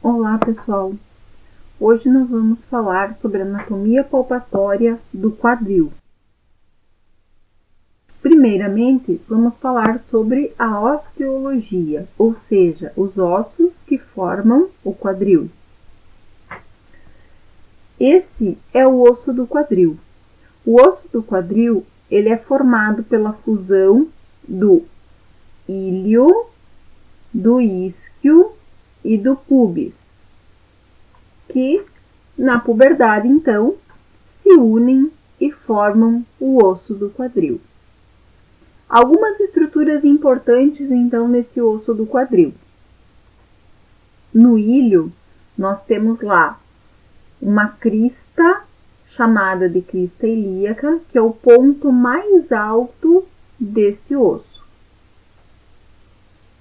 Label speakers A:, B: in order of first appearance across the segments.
A: Olá pessoal, hoje nós vamos falar sobre a anatomia palpatória do quadril. Primeiramente, vamos falar sobre a osteologia, ou seja, os ossos que formam o quadril. Esse é o osso do quadril. O osso do quadril ele é formado pela fusão do ilho, do isquio e do pubis, que na puberdade então se unem e formam o osso do quadril. Algumas estruturas importantes então nesse osso do quadril. No ilho nós temos lá uma crista chamada de crista ilíaca, que é o ponto mais alto desse osso.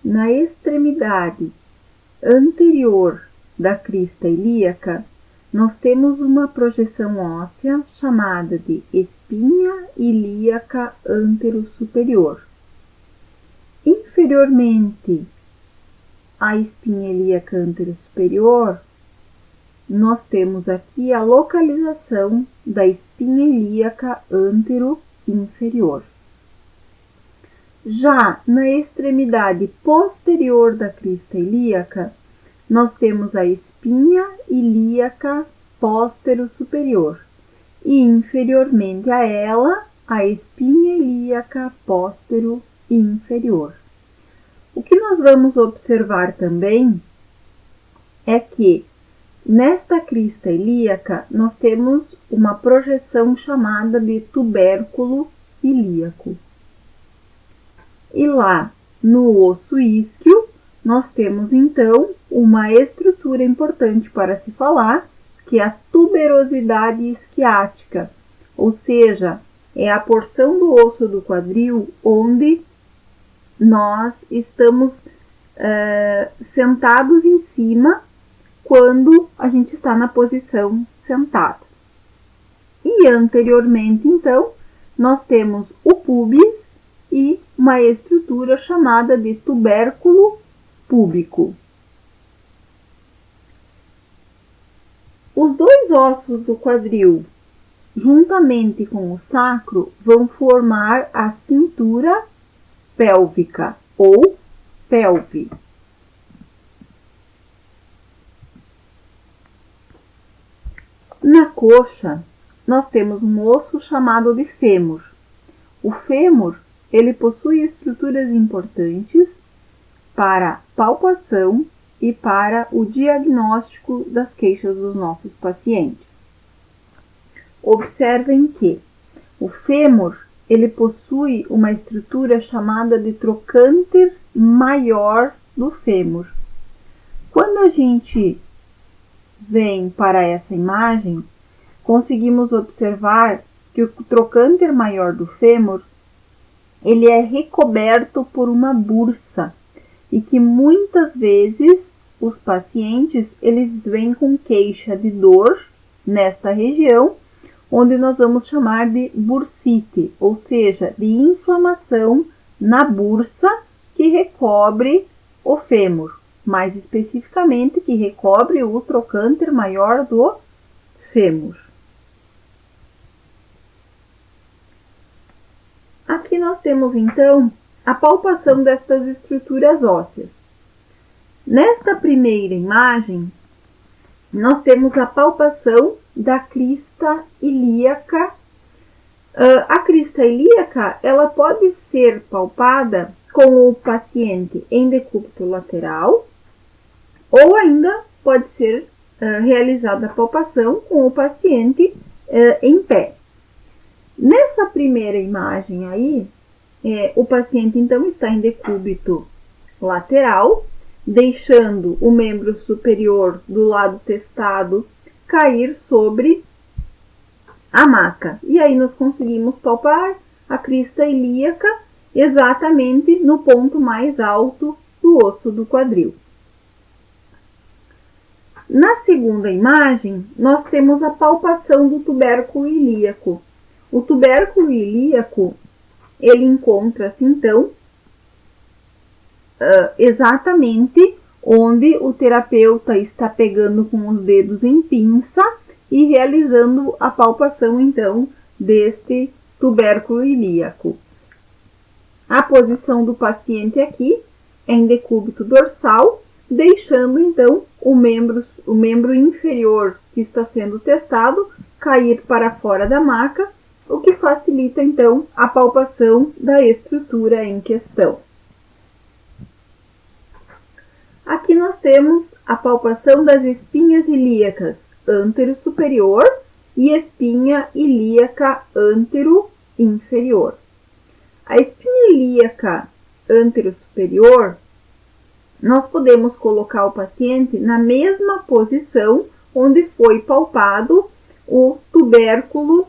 A: Na extremidade anterior da crista ilíaca, nós temos uma projeção óssea chamada de espinha ilíaca antero-superior. Inferiormente à espinha ilíaca antero-superior, nós temos aqui a localização da espinha ilíaca antero-inferior. Já na extremidade posterior da crista ilíaca, nós temos a espinha ilíaca póstero-superior e inferiormente a ela, a espinha ilíaca póstero-inferior. O que nós vamos observar também é que nesta crista ilíaca nós temos uma projeção chamada de tubérculo ilíaco. E lá no osso isquio, nós temos então uma estrutura importante para se falar, que é a tuberosidade isquiática, ou seja, é a porção do osso do quadril onde nós estamos sentados em cima quando a gente está na posição sentado. E anteriormente, então, nós temos o pubis e uma estrutura chamada de tubérculo púbico. Os dois ossos do quadril, juntamente com o sacro, vão formar a cintura pélvica ou pelve. Na coxa, nós temos um osso chamado de fêmur. O fêmur ele possui estruturas importantes para palpação e para o diagnóstico das queixas dos nossos pacientes. Observem que o fêmur ele possui uma estrutura chamada de trocânter maior do fêmur. Quando a gente vem para essa imagem, conseguimos observar que o trocânter maior do fêmur ele é recoberto por uma bursa e que muitas vezes os pacientes eles vêm com queixa de dor nesta região, onde nós vamos chamar de bursite, ou seja, de inflamação na bursa que recobre o fêmur, mais especificamente que recobre o trocânter maior do fêmur. Aqui nós temos então a palpação destas estruturas ósseas. Nesta primeira imagem, nós temos a palpação da crista ilíaca. A crista ilíaca ela pode ser palpada com o paciente em decúbito lateral ou ainda pode ser realizada a palpação com o paciente em pé. Nessa primeira imagem aí, o paciente então está em decúbito lateral, deixando o membro superior do lado testado cair sobre a maca. E aí nós conseguimos palpar a crista ilíaca exatamente no ponto mais alto do osso do quadril. Na segunda imagem, nós temos a palpação do tubérculo ilíaco. O tubérculo ilíaco, ele encontra-se, então, exatamente onde o terapeuta está pegando com os dedos em pinça e realizando a palpação, então, deste tubérculo ilíaco. A posição do paciente aqui é em decúbito dorsal, deixando, então, o membro inferior que está sendo testado cair para fora da maca, o que facilita, então, a palpação da estrutura em questão. Aqui nós temos a palpação das espinhas ilíacas antero-superior e espinha ilíaca antero-inferior. A espinha ilíaca antero-superior, nós podemos colocar o paciente na mesma posição onde foi palpado o tubérculo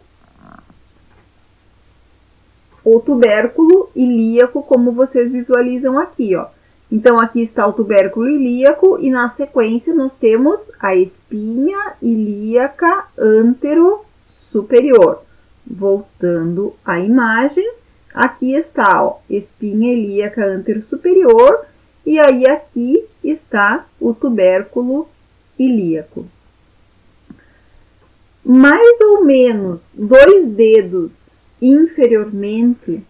A: ilíaco, como vocês visualizam aqui, ó. Então, aqui está o tubérculo ilíaco e na sequência nós temos a espinha ilíaca antero-superior. Voltando à imagem, aqui está, ó, espinha ilíaca antero-superior e aí aqui está o tubérculo ilíaco. Mais ou menos 2 dedos inferiormente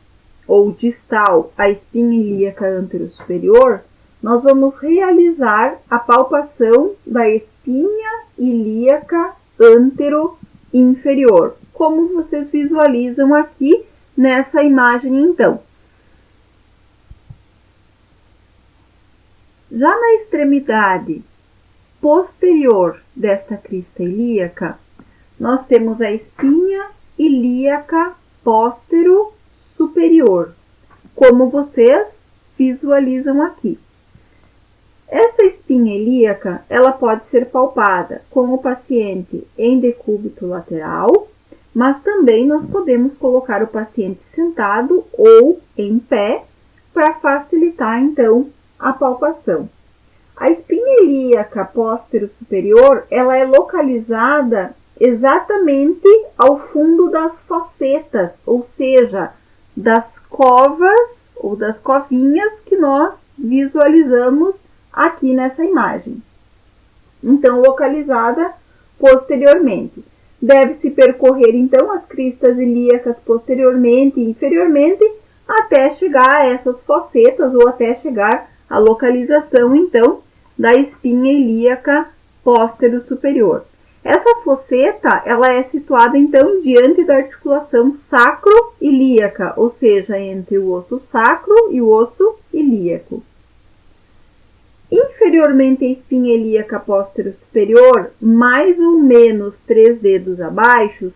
A: ou distal à espinha ilíaca antero-superior, nós vamos realizar a palpação da espinha ilíaca antero-inferior, como vocês visualizam aqui nessa imagem, então. Já na extremidade posterior desta crista ilíaca, nós temos a espinha ilíaca póstero-superior, como vocês visualizam aqui. Essa espinha ilíaca, ela pode ser palpada com o paciente em decúbito lateral, mas também nós podemos colocar o paciente sentado ou em pé para facilitar, então, a palpação. A espinha ilíaca póstero-superior, ela é localizada exatamente ao fundo das fossetas, ou seja, das covas ou das covinhas que nós visualizamos aqui nessa imagem. Então, localizada posteriormente. Deve-se percorrer, então, as cristas ilíacas posteriormente e inferiormente até chegar a essas fossetas ou até chegar à localização, então, da espinha ilíaca póstero-superior. Essa fosseta, ela é situada, então, diante da articulação sacro-ilíaca, ou seja, entre o osso sacro e o osso ilíaco. Inferiormente à espinha ilíaca póstero-superior, mais ou menos 3 dedos abaixo,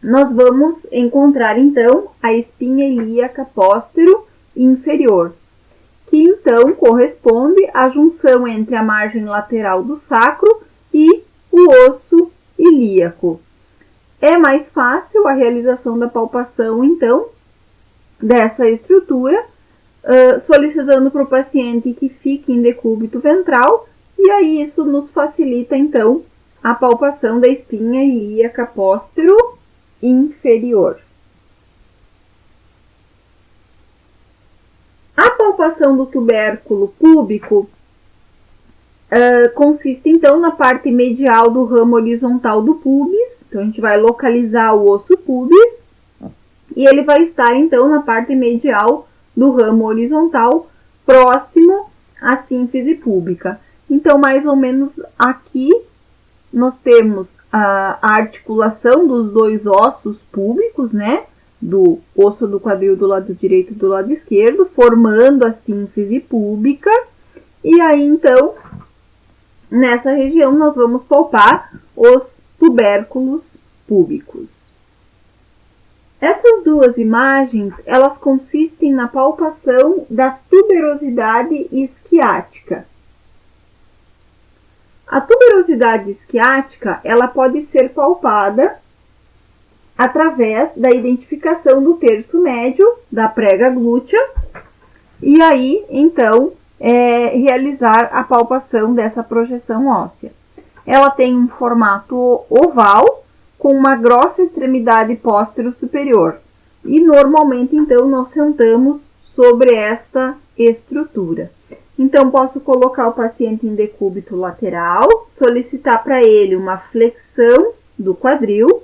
A: nós vamos encontrar, então, a espinha ilíaca póstero-inferior, que, então, corresponde à junção entre a margem lateral do sacro e o osso ilíaco. É mais fácil a realização da palpação, então, dessa estrutura, solicitando para o paciente que fique em decúbito ventral, e aí isso nos facilita, então, a palpação da espinha ilíaca póstero-inferior. A palpação do tubérculo púbico consiste, então, na parte medial do ramo horizontal do pubis. Então, a gente vai localizar o osso pubis e ele vai estar, então, na parte medial do ramo horizontal, próximo à sínfise púbica. Então, mais ou menos aqui, nós temos a articulação dos 2 ossos púbicos, né? Do osso do quadril do lado direito e do lado esquerdo, formando a sínfise púbica. E aí, então, nessa região, nós vamos palpar os tubérculos púbicos. Essas 2 imagens, elas consistem na palpação da tuberosidade isquiática. A tuberosidade isquiática, ela pode ser palpada através da identificação do terço médio da prega glútea e aí, então, realizar a palpação dessa projeção óssea. Ela tem um formato oval com uma grossa extremidade póstero-superior e normalmente, então, nós sentamos sobre esta estrutura. Então, posso colocar o paciente em decúbito lateral, solicitar para ele uma flexão do quadril,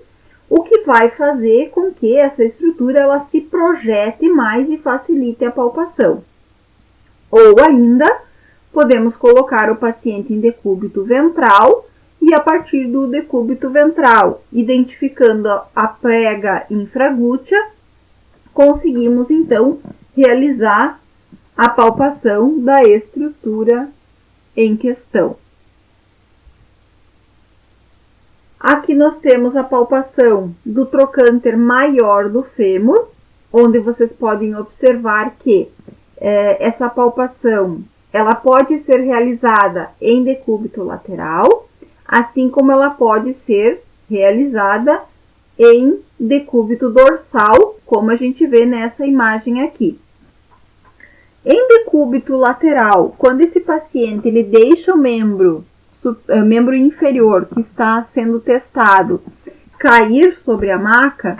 A: o que vai fazer com que essa estrutura ela se projete mais e facilite a palpação. Ou ainda, podemos colocar o paciente em decúbito ventral e a partir do decúbito ventral, identificando a prega infraglútea, conseguimos então realizar a palpação da estrutura em questão. Aqui nós temos a palpação do trocânter maior do fêmur, onde vocês podem observar que essa palpação ela pode ser realizada em decúbito lateral, assim como ela pode ser realizada em decúbito dorsal, como a gente vê nessa imagem aqui. Em decúbito lateral, quando esse paciente ele deixa o membro inferior que está sendo testado cair sobre a maca,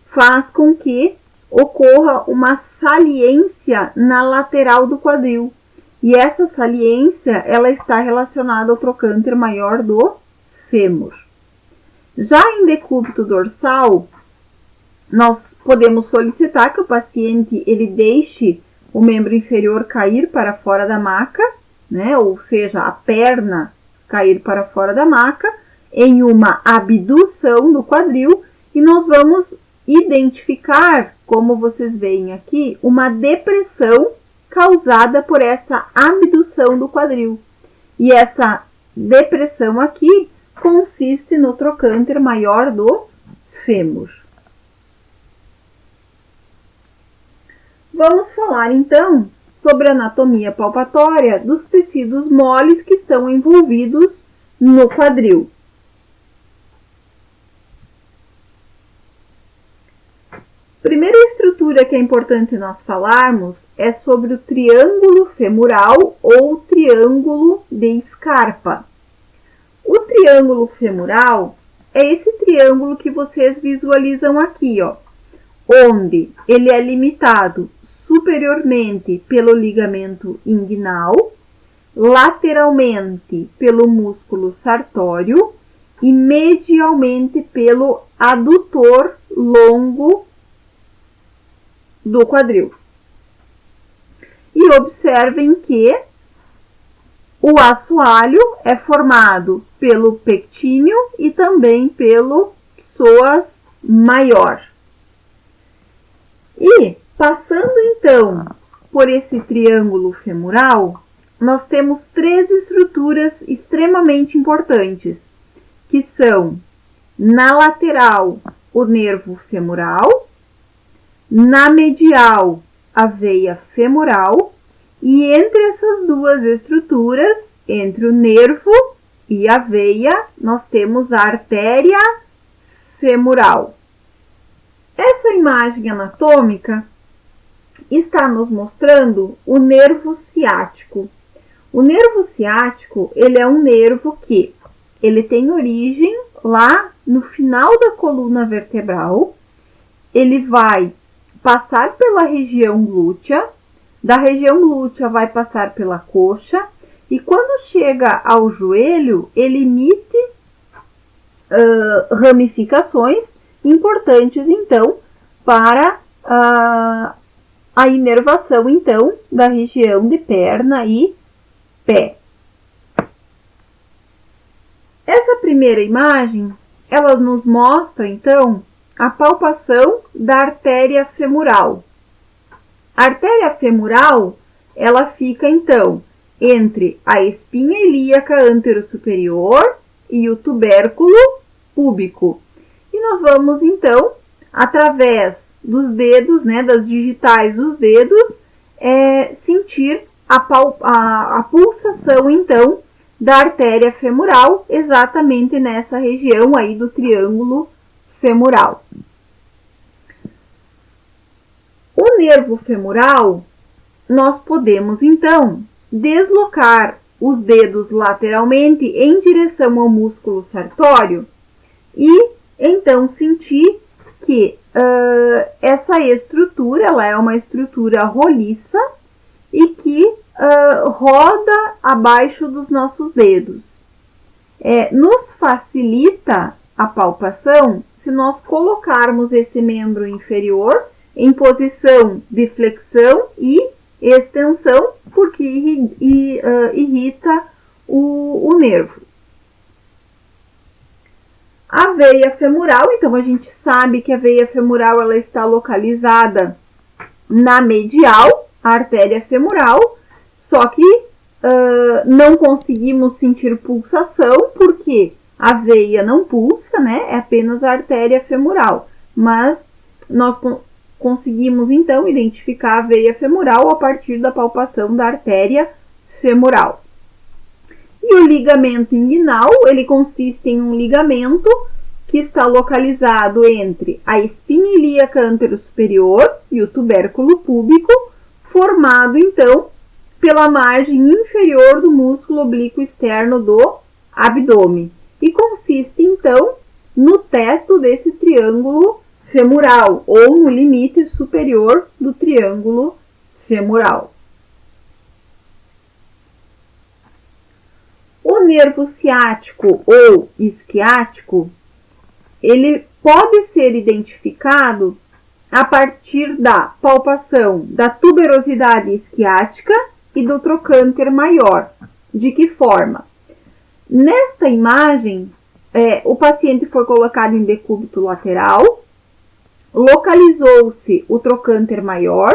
A: faz com que ocorra uma saliência na lateral do quadril. E essa saliência ela está relacionada ao trocânter maior do fêmur. Já em decúbito dorsal, nós podemos solicitar que o paciente ele deixe o membro inferior cair para fora da maca, né? Ou seja, a perna cair para fora da maca, em uma abdução do quadril, e nós vamos identificar, como vocês veem aqui, uma depressão causada por essa abdução do quadril. E essa depressão aqui consiste no trocânter maior do fêmur. Vamos falar então sobre a anatomia palpatória dos tecidos moles que estão envolvidos no quadril. Primeira estrutura que é importante nós falarmos é sobre o triângulo femoral ou triângulo de Scarpa. O triângulo femoral é esse triângulo que vocês visualizam aqui, ó, onde ele é limitado superiormente pelo ligamento inguinal, lateralmente pelo músculo sartório e medialmente pelo adutor longo do quadril. E observem que o assoalho é formado pelo pectíneo e também pelo psoas maior. E passando então por esse triângulo femoral, nós temos três estruturas extremamente importantes, que são na lateral o nervo femoral, na medial a veia femoral e entre essas duas estruturas, entre o nervo e a veia, nós temos a artéria femoral. Essa imagem anatômica está nos mostrando o nervo ciático. O nervo ciático, ele é um nervo que ele tem origem lá no final da coluna vertebral. Ele vai passar pela região glútea, da região glútea vai passar pela coxa e quando chega ao joelho, ele emite ramificações importantes, então, para a inervação, então, da região de perna e pé. Essa primeira imagem, ela nos mostra, então, a palpação da artéria femoral. A artéria femoral, ela fica, então, entre a espinha ilíaca anterosuperior e o tubérculo púbico. E nós vamos, então, através dos dedos, né, das digitais dos dedos, sentir a pulsação, então, da artéria femoral, exatamente nessa região aí do triângulo femoral. O nervo femoral, nós podemos, então, deslocar os dedos lateralmente em direção ao músculo sartório e, então, sentir que essa estrutura, ela é uma estrutura roliça e que roda abaixo dos nossos dedos. Nos facilita a palpação se nós colocarmos esse membro inferior em posição de flexão e extensão, porque irrita o nervo. A veia femoral, então a gente sabe que a veia femoral ela está localizada na medial, a artéria femoral, só que não conseguimos sentir pulsação porque a veia não pulsa, né? É apenas a artéria femoral, mas nós conseguimos então identificar a veia femoral a partir da palpação da artéria femoral. E o ligamento inguinal, ele consiste em um ligamento que está localizado entre a espinha ilíaca anterosuperior e o tubérculo púbico, formado então pela margem inferior do músculo oblíquo externo do abdômen e consiste então no teto desse triângulo femoral ou no limite superior do triângulo femoral. O nervo ciático ou isquiático, ele pode ser identificado a partir da palpação da tuberosidade isquiática e do trocânter maior. De que forma? Nesta imagem, o paciente foi colocado em decúbito lateral, localizou-se o trocânter maior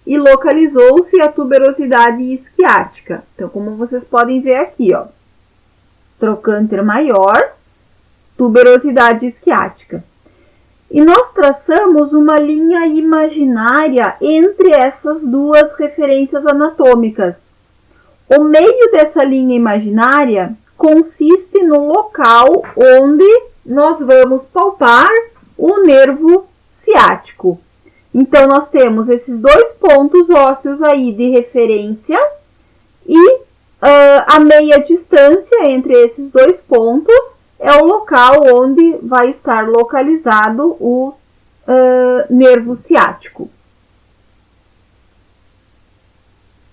A: e localizou-se a tuberosidade isquiática. Então, como vocês podem ver aqui, ó, trocânter maior, tuberosidade isquiática. E nós traçamos uma linha imaginária entre essas duas referências anatômicas. O meio dessa linha imaginária consiste no local onde nós vamos palpar o nervo ciático. Então, nós temos esses dois pontos ósseos aí de referência e a meia distância entre esses dois pontos é o local onde vai estar localizado o nervo ciático.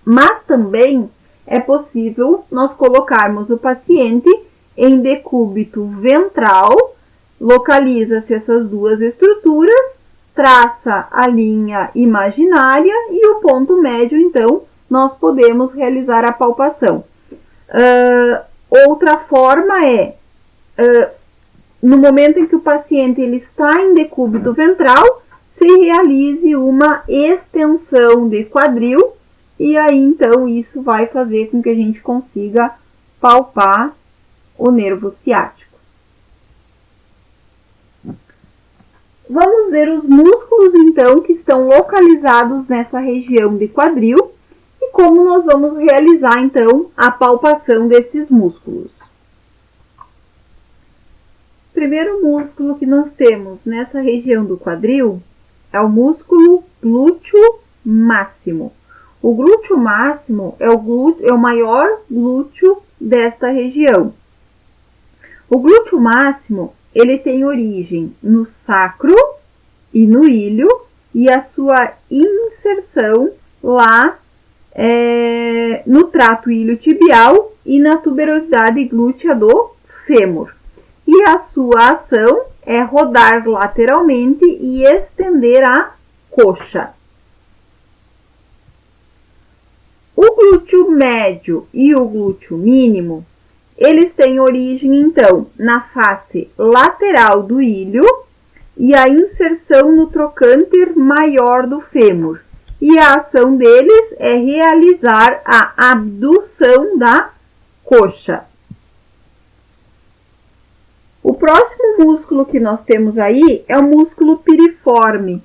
A: Mas também é possível nós colocarmos o paciente em decúbito ventral, localiza-se essas duas estruturas, traça a linha imaginária e o ponto médio, então, nós podemos realizar a palpação. Outra forma é, no momento em que o paciente ele está em decúbito ventral, se realize uma extensão de quadril e aí, então, isso vai fazer com que a gente consiga palpar o nervo ciático. Vamos ver os músculos, então, que estão localizados nessa região de quadril e como nós vamos realizar, então, a palpação desses músculos. O primeiro músculo que nós temos nessa região do quadril é o músculo glúteo máximo. O glúteo máximo é o maior glúteo desta região. O glúteo máximo, ele tem origem no sacro e no ilho e a sua inserção lá no trato iliotibial e na tuberosidade glútea do fêmur. E a sua ação é rodar lateralmente e estender a coxa. O glúteo médio e o glúteo mínimo, eles têm origem, então, na face lateral do ilho e a inserção no trocânter maior do fêmur. E a ação deles é realizar a abdução da coxa. O próximo músculo que nós temos aí é o músculo piriforme.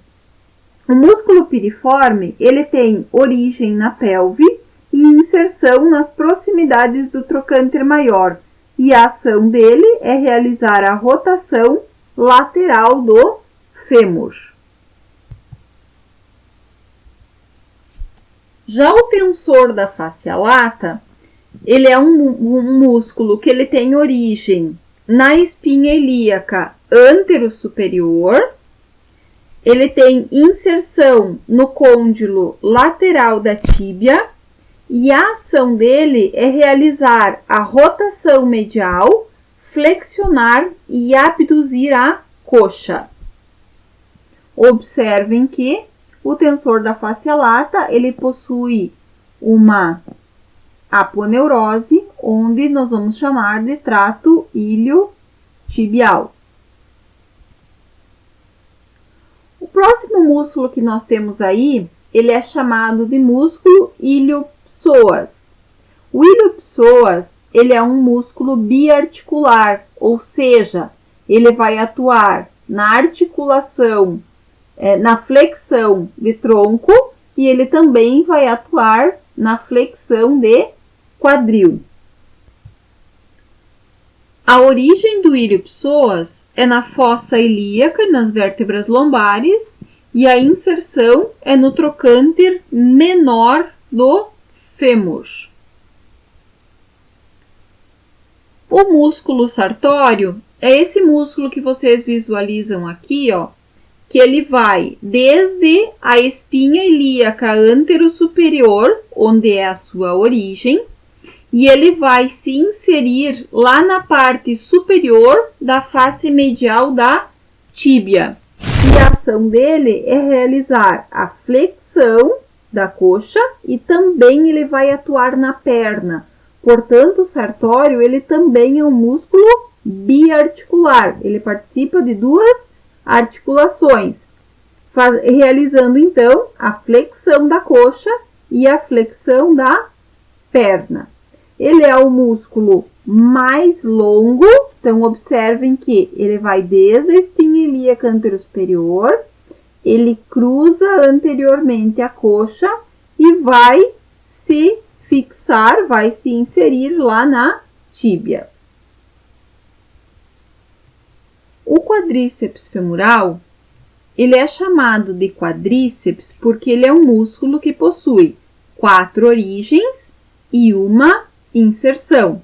A: O músculo piriforme, ele tem origem na pelve e inserção nas proximidades do trocânter maior. E a ação dele é realizar a rotação lateral do fêmur. Já o tensor da fáscia lata, ele é um músculo que ele tem origem na espinha ilíaca anterosuperior. Ele tem inserção no côndilo lateral da tíbia e a ação dele é realizar a rotação medial, flexionar e abduzir a coxa. Observem que o tensor da fáscia lata, ele possui uma aponeurose, onde nós vamos chamar de trato iliotibial. O próximo músculo que nós temos aí, ele é chamado de músculo iliopsoas. O iliopsoas, ele é um músculo biarticular, ou seja, ele vai atuar na articulação, na flexão de tronco, e ele também vai atuar na flexão de quadril. A origem do iliopsoas é na fossa ilíaca e nas vértebras lombares, e a inserção é no trocânter menor do fêmur. O músculo sartório é esse músculo que vocês visualizam aqui, ó, que ele vai desde a espinha ilíaca antero-superior, onde é a sua origem, e ele vai se inserir lá na parte superior da face medial da tíbia. E a ação dele é realizar a flexão da coxa e também ele vai atuar na perna. Portanto, o sartório ele também é um músculo biarticular. Ele participa de duas articulações, realizando então a flexão da coxa e a flexão da perna. Ele é o músculo mais longo, então observem que ele vai desde a espinha ilíaca anterosuperior, ele cruza anteriormente a coxa e vai se fixar, vai se inserir lá na tíbia. O quadríceps femoral, ele é chamado de quadríceps porque ele é um músculo que possui 4 origens e uma inserção.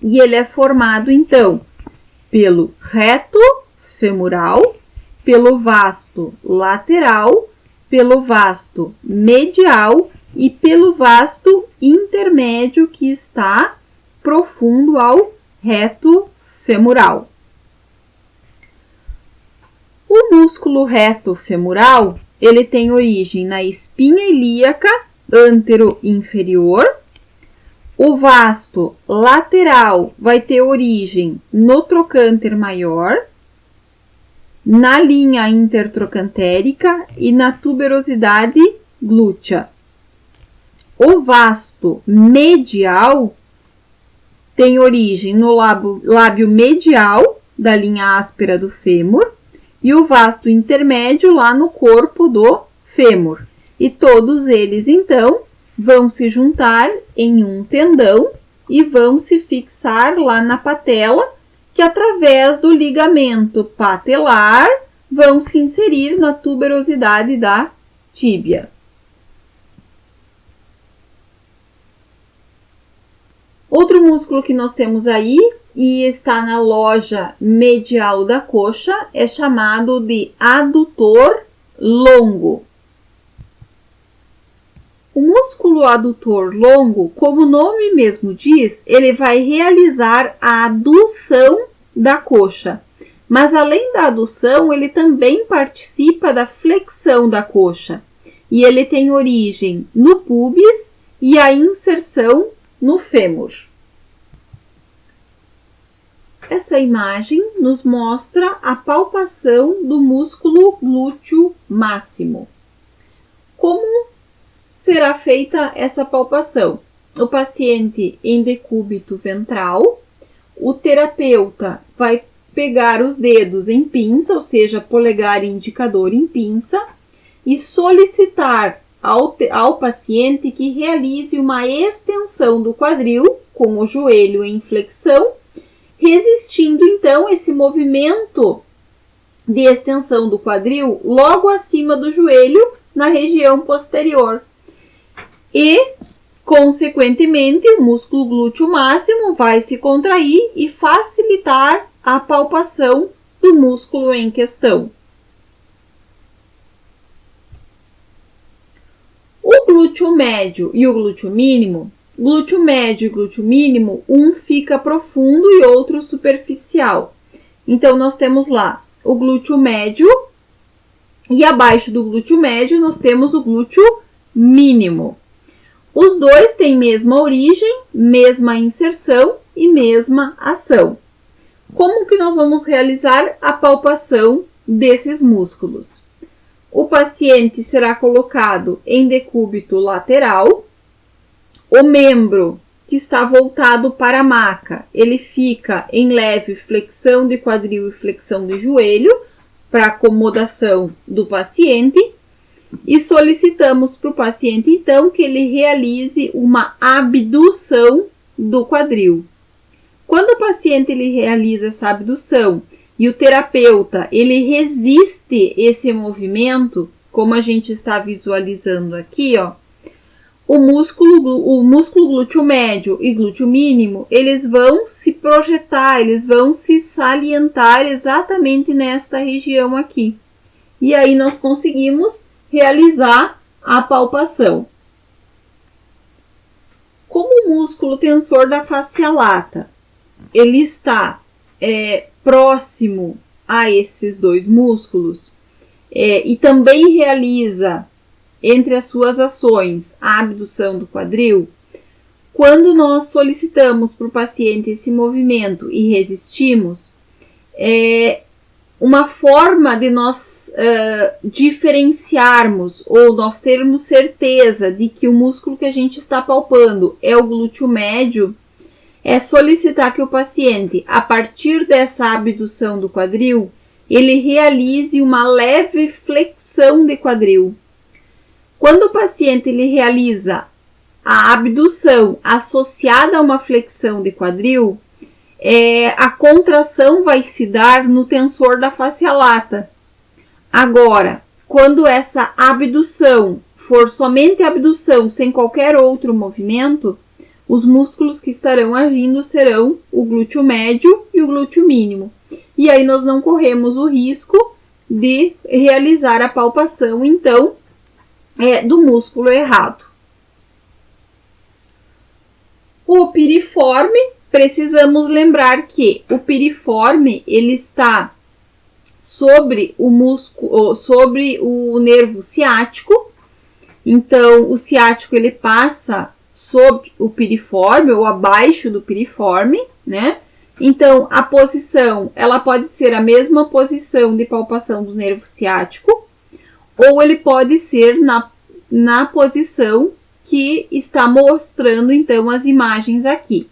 A: E ele é formado, então, pelo reto femoral, pelo vasto lateral, pelo vasto medial e pelo vasto intermédio que está profundo ao reto femoral. O músculo reto femoral, ele tem origem na espinha ilíaca antero-inferior. O vasto lateral vai ter origem no trocânter maior, na linha intertrocantérica e na tuberosidade glútea. O vasto medial tem origem no lábio medial da linha áspera do fêmur e o vasto intermédio lá no corpo do fêmur. E todos eles, então, vão se juntar em um tendão e vão se fixar lá na patela, que através do ligamento patelar vão se inserir na tuberosidade da tíbia. Outro músculo que nós temos aí e está na loja medial da coxa é chamado de adutor longo. O músculo adutor longo, como o nome mesmo diz, ele vai realizar a adução da coxa. Mas além da adução, ele também participa da flexão da coxa. E ele tem origem no púbis e a inserção no fêmur. Essa imagem nos mostra a palpação do músculo glúteo máximo. Como será feita essa palpação? O paciente em decúbito ventral, o terapeuta vai pegar os dedos em pinça, ou seja, polegar e indicador em pinça, e solicitar ao paciente que realize uma extensão do quadril com o joelho em flexão, resistindo então esse movimento de extensão do quadril logo acima do joelho na região posterior. E, consequentemente, o músculo glúteo máximo vai se contrair e facilitar a palpação do músculo em questão. O glúteo médio e o glúteo mínimo, glúteo médio e glúteo mínimo, um fica profundo e outro superficial. Então, nós temos lá o glúteo médio e abaixo do glúteo médio nós temos o glúteo mínimo. Os dois têm mesma origem, mesma inserção e mesma ação. Como que nós vamos realizar a palpação desses músculos? O paciente será colocado em decúbito lateral. O membro que está voltado para a maca, ele fica em leve flexão de quadril e flexão de joelho, para acomodação do paciente. E solicitamos para o paciente, então, que ele realize uma abdução do quadril. Quando o paciente ele realiza essa abdução e o terapeuta ele resiste esse movimento, como a gente está visualizando aqui, ó, o músculo glúteo médio e glúteo mínimo, eles vão se projetar, eles vão se salientar exatamente nesta região aqui. E aí nós conseguimos realizar a palpação. Como o músculo tensor da face lata, ele está próximo a esses dois músculos e também realiza entre as suas ações a abdução do quadril, quando nós solicitamos para o paciente esse movimento e resistimos, uma forma de nós diferenciarmos ou nós termos certeza de que o músculo que a gente está palpando é o glúteo médio, é solicitar que o paciente, a partir dessa abdução do quadril, ele realize uma leve flexão de quadril. Quando o paciente ele realiza a abdução associada a uma flexão de quadril, a contração vai se dar no tensor da face lata. Agora, quando essa abdução for somente abdução, sem qualquer outro movimento, os músculos que estarão agindo serão o glúteo médio e o glúteo mínimo. E aí nós não corremos o risco de realizar a palpação, então, do músculo errado. O piriforme, precisamos lembrar que o piriforme ele está sobre o músculo, sobre o nervo ciático. Então, o ciático ele passa sobre o piriforme ou abaixo do piriforme, né? Então, a posição ela pode ser a mesma posição de palpação do nervo ciático, ou ele pode ser na posição que está mostrando, então, as imagens aqui.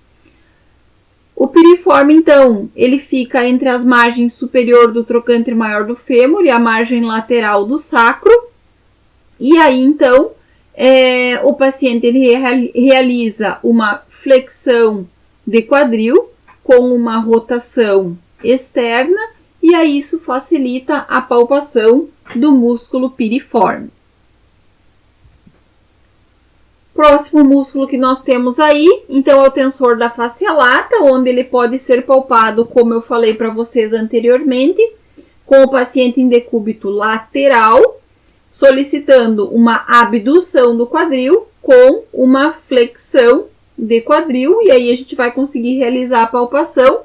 A: O piriforme, então, ele fica entre as margens superior do trocânter maior do fêmur e a margem lateral do sacro. E aí, então, o paciente ele realiza uma flexão de quadril com uma rotação externa e aí isso facilita a palpação do músculo piriforme. Próximo músculo que nós temos aí, então, é o tensor da face lata, onde ele pode ser palpado, como eu falei para vocês anteriormente, com o paciente em decúbito lateral, solicitando uma abdução do quadril com uma flexão de quadril, e aí a gente vai conseguir realizar a palpação,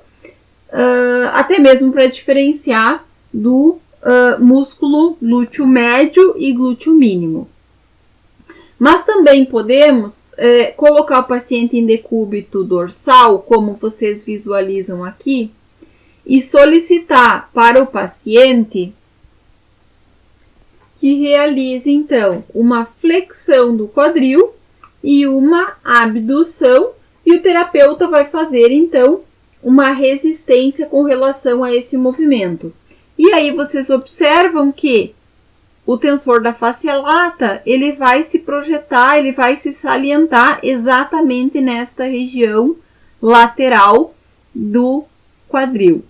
A: até mesmo para diferenciar do músculo glúteo médio e glúteo mínimo. Mas também podemos colocar o paciente em decúbito dorsal, como vocês visualizam aqui, e solicitar para o paciente que realize, então, uma flexão do quadril e uma abdução, e o terapeuta vai fazer, então, uma resistência com relação a esse movimento. E aí vocês observam que o tensor da face lata, ele vai se projetar, ele vai se salientar exatamente nesta região lateral do quadril.